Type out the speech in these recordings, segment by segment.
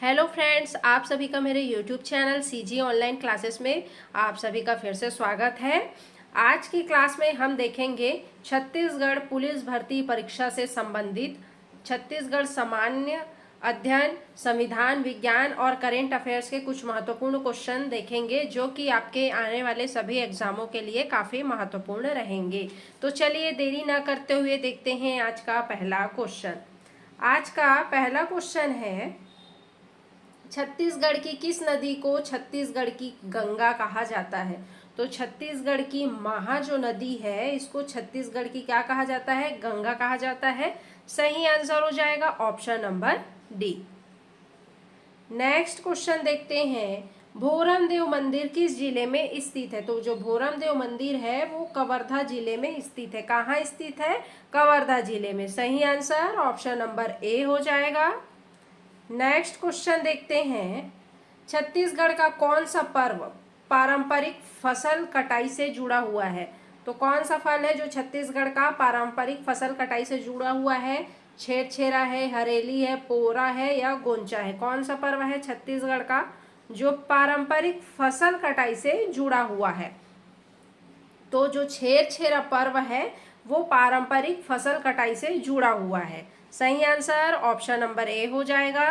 Hello friends, आप सभी का मेरे YouTube channel CG online classes में आप सभी का फिर से स्वागत है। आज की क्लास में हम देखेंगे छत्तीसगढ़ पुलिस भर्ती परीक्षा से संबंधित छत्तीसगढ़ सामान्य अध्ययन, संविधान विज्ञान और करेंट अफेयर्स के कुछ महत्वपूर्ण क्वेश्चन देखेंगे जो कि आपके आने वाले सभी एग्जामों के लिए काफ़ी महत्वपूर्ण रहेंगे। तो चलिए देरी ना करते हुए देखते हैं आज का पहला क्वेश्चन। आज का पहला क्वेश्चन है, छत्तीसगढ़ की किस नदी को छत्तीसगढ़ की गंगा कहा जाता है? तो छत्तीसगढ़ की महा जो नदी है इसको छत्तीसगढ़ की क्या कहा जाता है? गंगा कहा जाता है। सही आंसर हो जाएगा option number D. Next question देखते हैं, भोरम देव मंदिर किस जिले में स्थित है? तो जो भोरम देव मंदिर है वो कवर्धा जिले में स्थित है। कहाँ स्थित है? कवर्धा जिले में। सही आंसर ऑप्शन नंबर ए हो जाएगा। नेक्स्ट क्वेश्चन देखते हैं, छत्तीसगढ़ का कौन सा पर्व पारंपरिक फसल कटाई से जुड़ा हुआ है? तो कौन सा फल है जो छत्तीसगढ़ का पारंपरिक फसल कटाई से जुड़ा हुआ है? छेरछेरा है, हरेली है, पोरा है या गोंचा है? कौन सा पर्व है छत्तीसगढ़ का जो पारंपरिक फसल कटाई से जुड़ा हुआ है? तो जो छेरछेरा पर्व है वो पारंपरिक फसल कटाई से जुड़ा हुआ है। सही आंसर ऑप्शन नंबर ए हो जाएगा।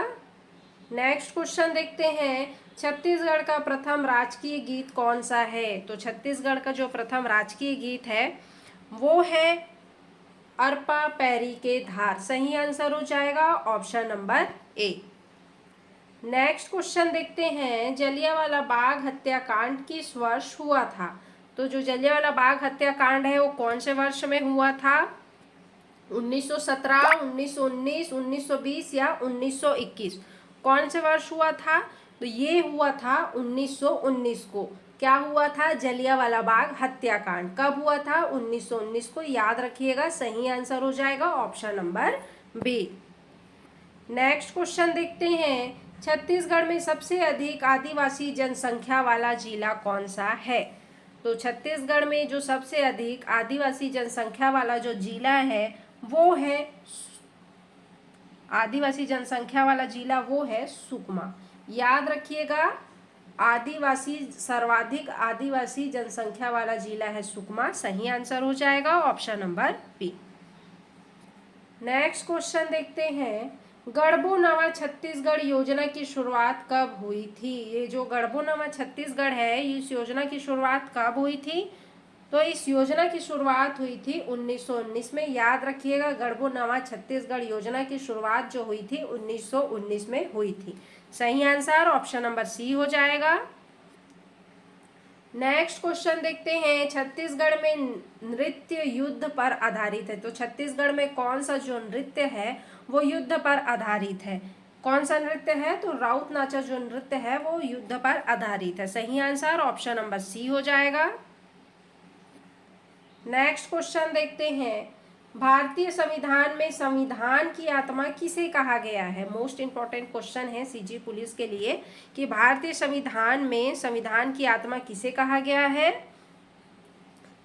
नेक्स्ट क्वेश्चन देखते हैं, छत्तीसगढ़ का प्रथम राजकीय गीत कौन सा है? तो छत्तीसगढ़ का जो प्रथम राजकीय गीत है वो है अरपा पैरी के धार। सही आंसर हो जाएगा option number A. Next question देखते हैं, जलियांवाला बाग हत्याकांड किस वर्ष हुआ था? तो जो जलियांवाला बाग हत्याकांड है वो कौन से वर्ष में हुआ था? 1917, 1919, 1920 या 1921? कौन से वर्ष हुआ था? तो ये हुआ था 1919 को। क्या हुआ था? जलियांवाला बाग हत्याकांड। कब हुआ था? 1919 को। याद रखिएगा। सही आंसर हो जाएगा option number B. Next question देखते हैं, छत्तीसगढ़ में सबसे अधिक आदिवासी जनसंख्या वाला जिला कौन सा है? तो छत्तीसगढ़ में जो सबसे अधिक आदिवासी जनसंख्या वाला जो जिला है वो है आदिवासी जनसंख्या वाला जिला वो है सुकमा। याद रखिएगा, आदिवासी सर्वाधिक आदिवासी जनसंख्या वाला जिला है सुकमा। सही आंसर हो जाएगा option number B. Next question देखते हैं, गढ़बो नवा छत्तीसगढ़ योजना की शुरुआत कब हुई थी? ये जो गढ़बो नवा छत्तीसगढ़ है इस योजना की शुरुआत कब हुई थी? तो इस योजना की शुरुआत हुई थी 1919 में। याद रखिएगा, गढ़बो नवा छत्तीसगढ़ योजना की शुरुआत जो हुई थी 1919 में हुई थी। सही आंसर ऑप्शन नंबर सी हो जाएगा। नेक्स्ट क्वेश्चन देखते हैं, छत्तीसगढ़ में नृत्य युद्ध पर आधारित है। तो छत्तीसगढ़ में कौन सा जो नृत्य है वो युद्ध पर आधारित है? कौन सा नृत्य है? तो राउत नाचा जो नृत्य है वो युद्ध पर आधारित है। सही आंसर ऑप्शन नंबर सी हो जाएगा। नेक्स्ट क्वेश्चन देखते हैं, भारतीय संविधान में संविधान की आत्मा किसे कहा गया है? मोस्ट इंपॉर्टेंट क्वेश्चन है सीजी पुलिस के लिए कि भारतीय संविधान में संविधान की आत्मा किसे कहा गया है?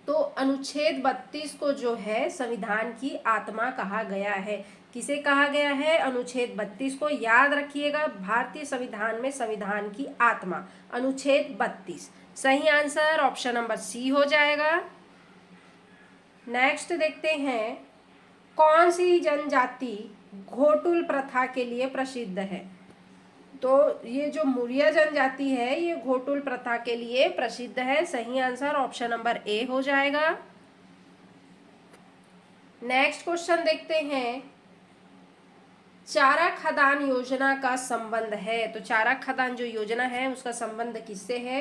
तो अनुच्छेद 32 को जो है संविधान की आत्मा कहा गया है। किसे कहा गया है? अनुच्छेद 32 को। याद रखिएगा, भारतीय संविधान में संविधान की आत्मा अनुच्छेद 32। सही आंसर ऑप्शन नंबर सी हो जाएगा। नेक्स्ट देखते हैं, कौन सी जनजाति घोटुल प्रथा के लिए प्रसिद्ध है? तो ये जो मुरिया जनजाति है ये घोटुल प्रथा के लिए प्रसिद्ध है। सही आंसर ऑप्शन नंबर ए हो जाएगा। नेक्स्ट क्वेश्चन देखते हैं, चारा खदान योजना का संबंध है। तो चारा खदान जो योजना है उसका संबंध किससे है?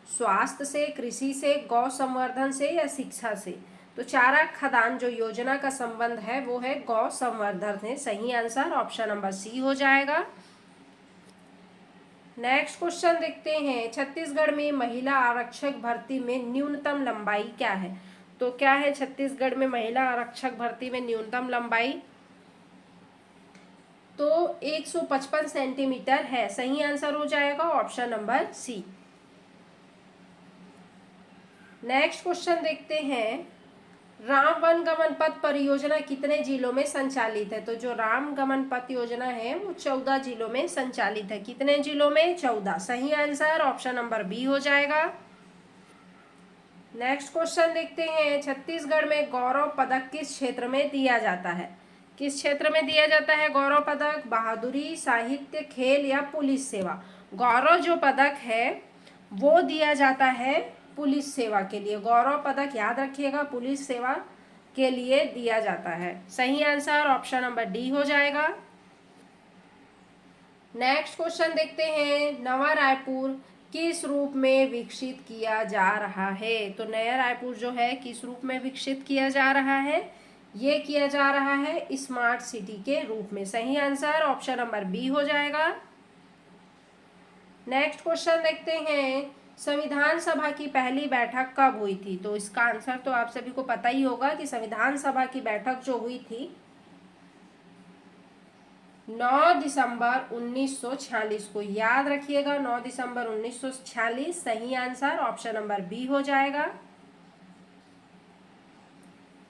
स्वास्थ्य से, कृषि से, गौ संवर्धन से या शिक्षा से? तो चारा खदान जो योजना का संबंध है वो है गौ संवर्धन से। सही आंसर ऑप्शन नंबर सी हो जाएगा। नेक्स्ट क्वेश्चन देखते हैं, छत्तीसगढ़ में महिला आरक्षक भर्ती में न्यूनतम लंबाई क्या है? तो क्या है छत्तीसगढ़ में महिला आरक्षक भर्ती में न्यूनतम लंबाई? तो 155 सेंटीमीटर है। सही आंसर हो जाएगा option number C. Next question देखते हैं, राम वन गमन पथ परियोजना कितने जिलों में संचालित है? तो जो राम गमन पथ योजना है वो 14 जिलों में संचालित है। कितने जिलों में? 14। सही आंसर ऑप्शन नंबर बी हो जाएगा। नेक्स्ट क्वेश्चन देखते हैं, छत्तीसगढ़ में गौरव पदक किस क्षेत्र में दिया जाता है? किस क्षेत्र में दिया जाता है गौरव पदक? बहादुरी, साहित्य, खेल या पुलिस सेवा? गौरव जो पदक है वो दिया जाता है पुलिस सेवा के लिए। गौरव पदक याद रखिएगा, पुलिस सेवा के लिए दिया जाता है। सही आंसर ऑप्शन नंबर डी हो जाएगा। नेक्स्ट क्वेश्चन देखते हैं, नवा रायपुर किस रूप में विकसित किया जा रहा है? तो नया रायपुर जो है किस रूप में विकसित किया जा रहा है? ये किया जा रहा है स्मार्ट सिटी के रूप में। सही आंसर ऑप्शन नंबर बी हो जाएगा। नेक्स्ट क्वेश्चन देखते हैं, संविधान सभा की पहली बैठक कब हुई थी? तो इसका आंसर तो आप सभी को पता ही होगा कि संविधान सभा की बैठक जो हुई थी 9 दिसंबर 1946 को। याद रखिएगा 9 दिसंबर 1946। सही आंसर ऑप्शन नंबर बी हो जाएगा।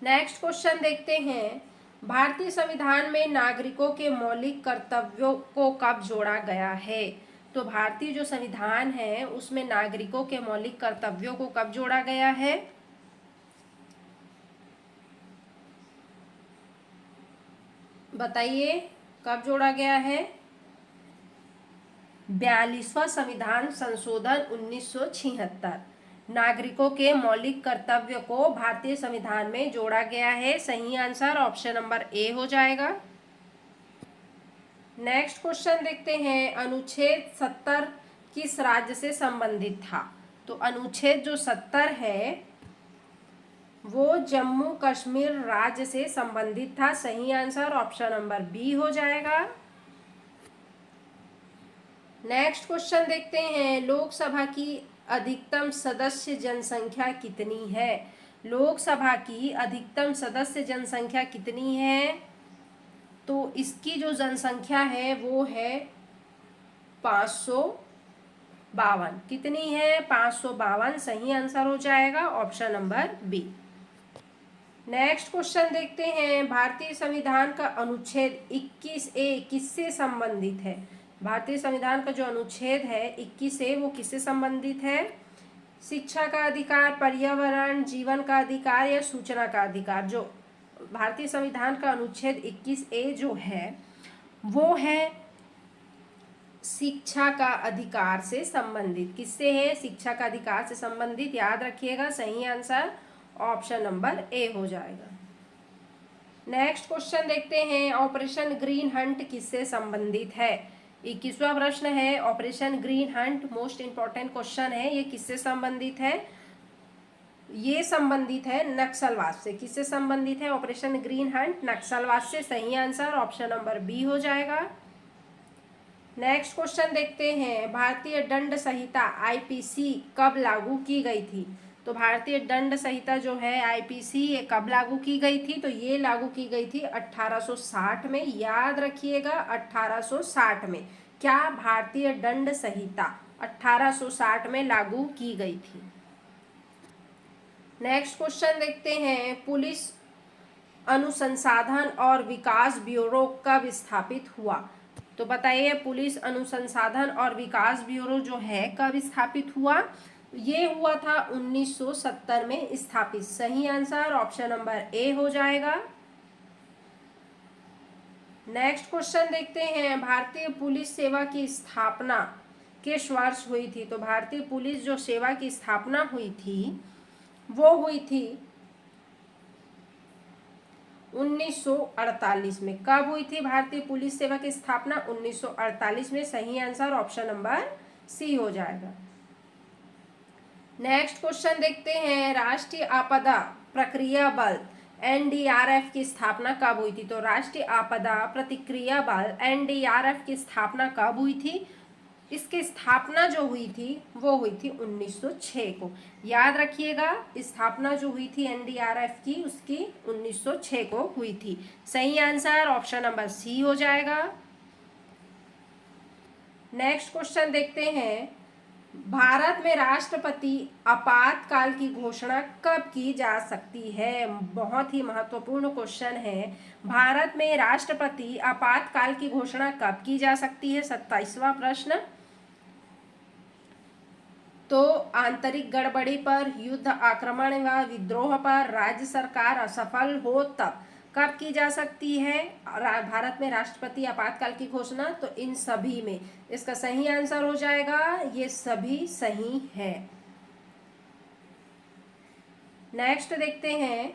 नेक्स्ट क्वेश्चन देखते हैं, भारतीय संविधान में नागरिकों के मौलिक कर्तव्यों को कब जोड़ा गया है? तो भारतीय जो संविधान है उसमें नागरिकों के मौलिक कर्तव्यों को कब जोड़ा गया है? बताइए कब जोड़ा गया है? 42वां संविधान संशोधन 1976 नागरिकों के मौलिक कर्तव्य को भारतीय संविधान में जोड़ा गया है। सही आंसर ऑप्शन नंबर ए हो जाएगा। नेक्स्ट क्वेश्चन देखते हैं, अनुच्छेद 70 किस राज्य से संबंधित था? तो अनुच्छेद जो 70 है वो जम्मू कश्मीर राज्य से संबंधित था। सही आंसर ऑप्शन नंबर बी हो जाएगा। नेक्स्ट क्वेश्चन देखते हैं, लोकसभा की अधिकतम सदस्य जनसंख्या कितनी है? लोकसभा की अधिकतम सदस्य जनसंख्या कितनी है? तो इसकी जो जनसंख्या है वो है 552। कितनी है? 552। सही आंसर हो जाएगा option number B. Next question देखते हैं, भारतीय संविधान का अनुच्छेद 21A किससे संबंधित है? भारतीय संविधान का जो अनुच्छेद है 21A वो किससे संबंधित है? शिक्षा का अधिकार, पर्यावरण, जीवन का अधिकार या सूचना का अधिकार? जो भारतीय संविधान का अनुच्छेद 21A जो है वो है शिक्षा का अधिकार से संबंधित। किससे है? शिक्षा का अधिकार से संबंधित। याद रखिएगा सही आंसर ऑप्शन नंबर ए हो जाएगा। नेक्स्ट क्वेश्चन देखते हैं, ऑपरेशन ग्रीन हंट किससे संबंधित है? 21वां प्रश्न है, operation green Hunt most important question है। ये किससे संबंधित है? ये संबंधित है नक्सलवाद से। किससे संबंधित है ऑपरेशन ग्रीन हंट? नक्सलवाद से। सही आंसर ऑप्शन नंबर बी हो जाएगा। नेक्स्ट क्वेश्चन देखते हैं, भारतीय दंड संहिता आईपीसी कब लागू की गई थी? तो भारतीय दंड संहिता जो है आईपीसी ये कब लागू की गई थी? तो ये लागू की गई थी 1860 में। याद रखिएगा 1860 में। क्या भारतीय दंड संहिता 1860 में लागू की गई थी। नेक्स्ट क्वेश्चन देखते हैं, पुलिस अनुसंधान और विकास ब्यूरो कब स्थापित हुआ? तो बताइए पुलिस अनुसंधान और विकास ब्यूरो जो है कब स्थापित हुआ? ये हुआ था 1970 में स्थापित। सही आंसर ऑप्शन नंबर ए हो जाएगा। नेक्स्ट क्वेश्चन देखते हैं, भारतीय पुलिस सेवा की स्थापना किस वर्ष हुई थी? तो भारतीय पुलिस जो सेवा की स्थापना हुई थी वो हुई थी 1948 में। कब हुई थी भारतीय पुलिस सेवा की स्थापना? 1948 में। सही आंसर ऑप्शन नंबर सी हो जाएगा। नेक्स्ट क्वेश्चन देखते हैं, राष्ट्रीय आपदा प्रतिक्रिया बल एनडीआरएफ की स्थापना कब हुई थी? तो राष्ट्रीय आपदा प्रतिक्रिया बल एनडीआरएफ की स्थापना कब हुई थी? इसकी स्थापना जो हुई थी वो हुई थी 1906 को। याद रखिएगा स्थापना जो हुई थी एनडीआरएफ की उसकी 1906 को हुई थी। सही आंसर ऑप्शन नंबर सी हो जाएगा। नेक्स्ट क्वेश्चन देखते हैं, भारत में राष्ट्रपति आपातकाल की घोषणा कब की जा सकती है? बहुत ही महत्वपूर्ण क्वेश्चन है। भारत में राष्ट्रपति आपातकाल की घोषणा कब की जा सकती है? 27वां प्रश्न। तो आंतरिक गड़बड़ी पर, युद्ध, आक्रमण व विद्रोह पर, राज्य सरकार असफल हो तब कब की जा सकती है भारत में राष्ट्रपति आपातकाल की घोषणा? तो इन सभी में। इसका सही आंसर हो जाएगा, ये सभी सही है। नेक्स्ट देखते हैं,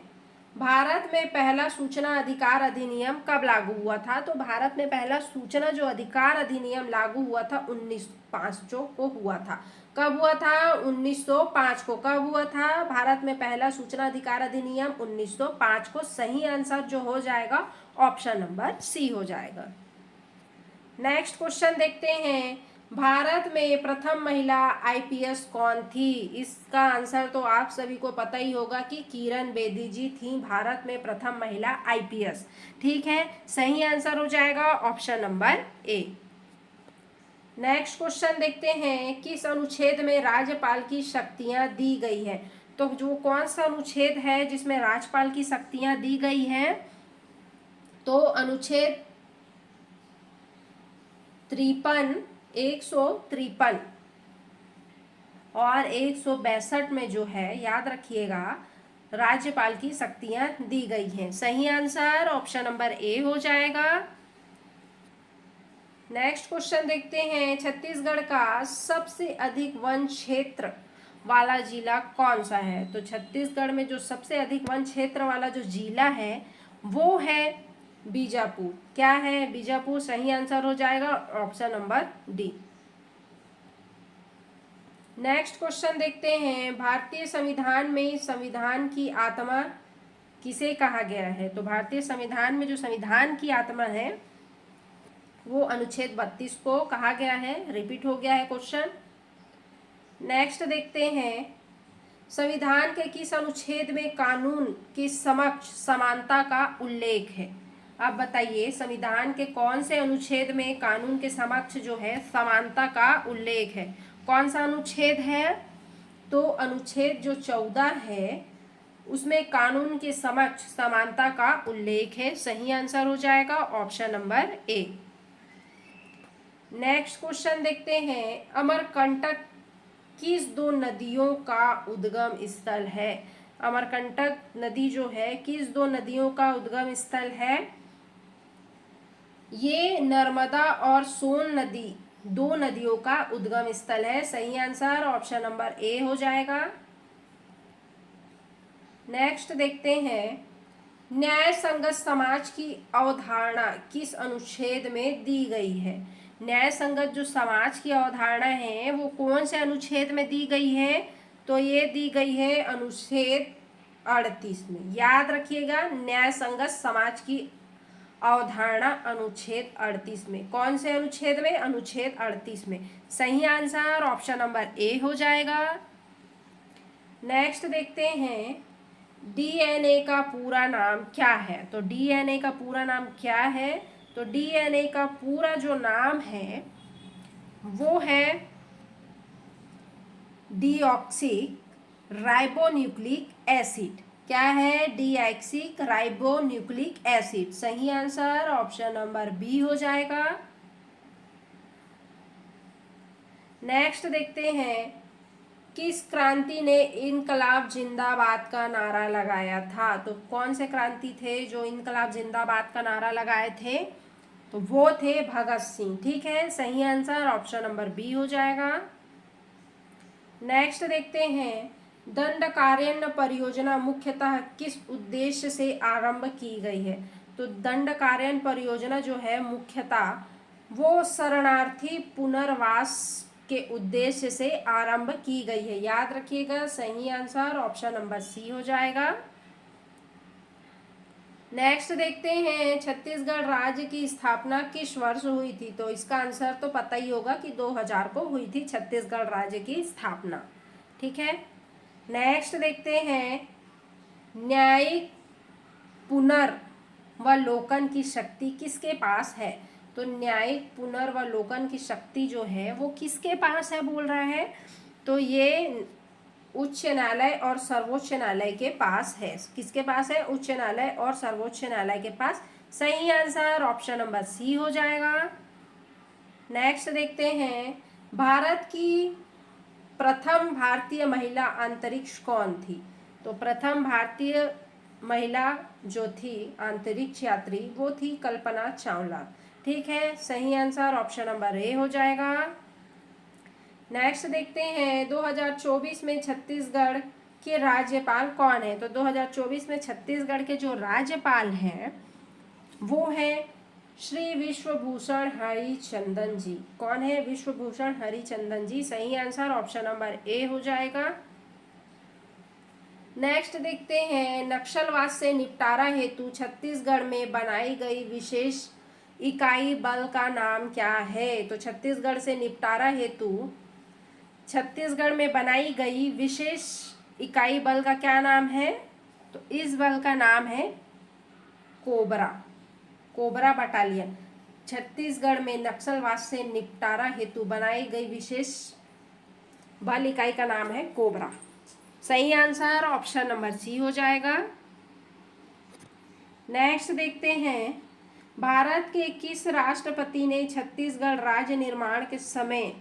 भारत में पहला सूचना अधिकार अधिनियम कब लागू हुआ था? तो भारत में पहला सूचना जो अधिकार अधिनियम लागू हुआ था 1905 को हुआ था। कब हुआ था? 1905 को। कब हुआ था भारत में पहला सूचना अधिकार अधिनियम? 1905 को। सही आंसर जो हो जाएगा ऑप्शन नंबर सी हो जाएगा। नेक्स्ट क्वेश्चन देखते हैं, भारत में प्रथम महिला आईपीएस कौन थी? इसका आंसर तो आप सभी को पता ही होगा कि किरण बेदी जी थी भारत में प्रथम महिला आईपीएस। ठीक है, सही आंसर हो जाएगा option number A. Next question देखते हैं, किस अनुच्छेद में राज्यपाल की शक्तियां दी गई है? तो जो कौन सा अनुच्छेद है जिसमें राज्यपाल की शक्तियां दी गई हैं? तो अनुच्छेद 53, 153 और 162 में जो है, याद रखिएगा, राज्यपाल की शक्तियां दी गई हैं। सही आंसर ऑप्शन नंबर ए हो जाएगा। नेक्स्ट क्वेश्चन देखते हैं, छत्तीसगढ़ का सबसे अधिक वन क्षेत्र वाला जिला कौन सा है? तो छत्तीसगढ़ में जो सबसे अधिक वन क्षेत्र वाला जो जिला है वो है बीजापुर। क्या है? बीजापुर। सही आंसर हो जाएगा option number D. Next question देखते हैं, भारतीय संविधान में संविधान की आत्मा किसे कहा गया है? तो भारतीय संविधान में जो संविधान की आत्मा है वो अनुच्छेद 32 को कहा गया है। रिपीट हो गया है क्वेश्चन। नेक्स्ट देखते हैं, संविधान के किस अनुच्छेद में कानून के समक्ष समानता का उल्लेख है? अब बताइए, संविधान के कौन से अनुच्छेद में कानून के समक्ष जो है समानता का उल्लेख है? कौन सा अनुच्छेद है? तो अनुच्छेद जो 14 है उसमें कानून के समक्ष समानता का उल्लेख है। सही आंसर हो जाएगा option number A. Next question देखते हैं, अमरकंटक किस दो नदियों का उद्गम स्थल है? अमरकंटक नदी जो है किस दो नदियों का उद्गम स्थल है? ये नर्मदा और सोन नदी, दो नदियों का उद्गम स्थल है। सही आंसर ऑप्शन नंबर ए हो जाएगा। नेक्स्ट देखते हैं, न्याय संगत समाज की अवधारणा किस अनुच्छेद में दी गई है? न्याय संगत जो समाज की अवधारणा है वो कौन से अनुच्छेद में दी गई है? तो ये दी गई है अनुच्छेद 38 में। याद रखिएगा, न्याय संगत समाज की अवधारणा अनुच्छेद 38 में। कौन से अनुच्छेद में? अनुच्छेद 38 में। सही आंसर ऑप्शन नंबर ए हो जाएगा। नेक्स्ट देखते हैं, डीएनए का पूरा नाम क्या है? तो डीएनए का पूरा नाम क्या है? तो डीएनए का पूरा जो नाम है वो है डीऑक्सी राइबोन्यूक्लिक एसिड। क्या है? Deoxy ribonucleic acid. सही आंसर ऑप्शन नंबर बी हो जाएगा। नेक्स्ट देखते हैं, किस क्रांति ने इनकलाब जिंदाबाद का नारा लगाया था? तो कौन से क्रांति थे जो इनकलाब जिंदाबाद का नारा लगाए थे? तो वो थे भगत सिंह। ठीक है, सही आंसर ऑप्शन नंबर बी हो जाएगा। नेक्स्ट देखते हैं, दंडकारण्य परियोजना मुख्यतः किस उद्देश्य से आरंभ की गई है? तो दंडकारण्य परियोजना जो है मुख्यतः वो शरणार्थी पुनर्वास के उद्देश्य से आरंभ की गई है। याद रखिएगा, सही आंसर ऑप्शन नंबर सी हो जाएगा। नेक्स्ट देखते हैं, छत्तीसगढ़ राज्य की स्थापना किस वर्ष हुई थी? तो इसका आंसर तो पता ही होगा कि 2000 को हुई थी छत्तीसगढ़ राज्य की स्थापना। ठीक है, नेक्स्ट देखते हैं, न्यायिक पुनर्वलोकन की शक्ति किसके पास है? तो न्यायिक पुनर्वलोकन की शक्ति जो है वो किसके पास है बोल रहा है, तो ये उच्च न्यायालय और सर्वोच्च न्यायालय के पास है। किसके पास है? उच्च न्यायालय और सर्वोच्च न्यायालय के पास। सही आंसर ऑप्शन नंबर सी हो जाएगा। नेक्स्ट देखते हैं, भारत की प्रथम भारतीय महिला अंतरिक्ष कौन थी? तो प्रथम भारतीय महिला जो थी अंतरिक्ष यात्री वो थी कल्पना चावला। ठीक है, सही आंसर ऑप्शन नंबर ए हो जाएगा। नेक्स्ट देखते हैं, 2024 में छत्तीसगढ़ के राज्यपाल कौन है? तो 2024 में छत्तीसगढ़ के जो राज्यपाल हैं वो है श्री विश्वभूषण हरिचंदन जी। कौन है? विश्वभूषण हरिचंदन जी। सही आंसर ऑप्शन नंबर ए हो जाएगा। नेक्स्ट देखते हैं, नक्सलवाद से निपटारा हेतु छत्तीसगढ़ में बनाई गई विशेष इकाई बल का नाम क्या है? तो छत्तीसगढ़ से निपटारा हेतु छत्तीसगढ़ में बनाई गई विशेष इकाई बल का क्या नाम है? तो इस बल का नाम है कोबरा, कोबरा बटालियन। छत्तीसगढ़ में नक्सलवाद से निपटारा हेतु बनाई गई विशेष बल इकाई का नाम है कोबरा। सही आंसर ऑप्शन नंबर सी हो जाएगा। नेक्स्ट देखते हैं, भारत के किस राष्ट्रपति ने छत्तीसगढ़ राज्य निर्माण के समय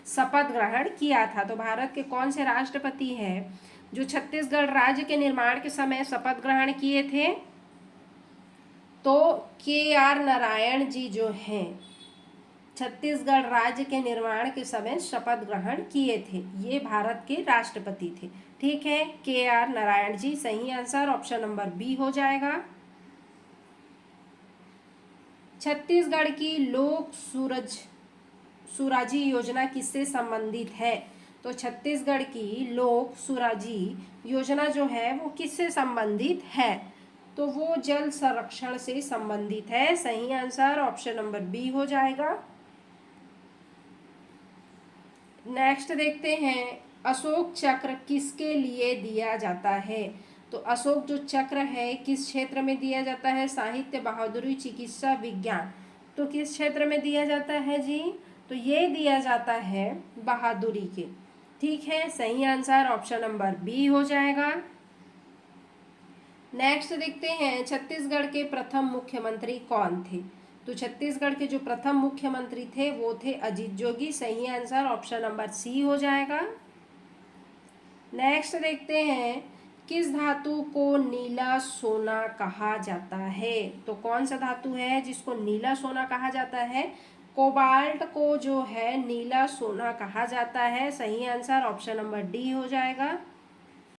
शपथ ग्रहण किया था? तो भारत के कौन से राष्ट्रपति हैं जो छत्तीसगढ़ राज्य के निर्माण के समय शपथ ग्रहण किए थे? तो KR नारायण जी जो हैं छत्तीसगढ़ राज्य के निर्माण के समय शपथ ग्रहण किए थे, ये भारत के राष्ट्रपति थे। ठीक है, KR नारायण जी। सही आंसर ऑप्शन नंबर बी हो जाएगा। छत्तीसगढ़ की लोक सुराजी योजना किससे संबंधित है? तो छत्तीसगढ़ की लोक सुराजी योजना जो है वो किससे संबंधित है? तो वो जल संरक्षण से संबंधित है। सही आंसर ऑप्शन नंबर बी हो जाएगा। नेक्स्ट देखते हैं, अशोक चक्र किसके लिए दिया जाता है? तो अशोक जो चक्र है किस क्षेत्र में दिया जाता है? साहित्य, बहादुरी, चिकित्सा, विज्ञान। तो किस क्षेत्र में दिया जाता है जी? तो ये दिया जाता है बहादुरी के। ठीक है, सही आंसर ऑप्शन नंबर बी हो जाएगा। नेक्स्ट देखते हैं, छत्तीसगढ़ के प्रथम मुख्यमंत्री कौन थे? तो छत्तीसगढ़ के जो प्रथम मुख्यमंत्री थे वो थे अजीत जोगी। सही आंसर ऑप्शन नंबर सी हो जाएगा। नेक्स्ट देखते हैं, किस धातु को नीला सोना कहा जाता है? तो कौन सा धातु है जिसको नीला सोना कहा जाता है? कोबाल्ट को जो है नीला सोना कहा जाता है। सही आंसर ऑप्शन नंबर डी हो जाएगा।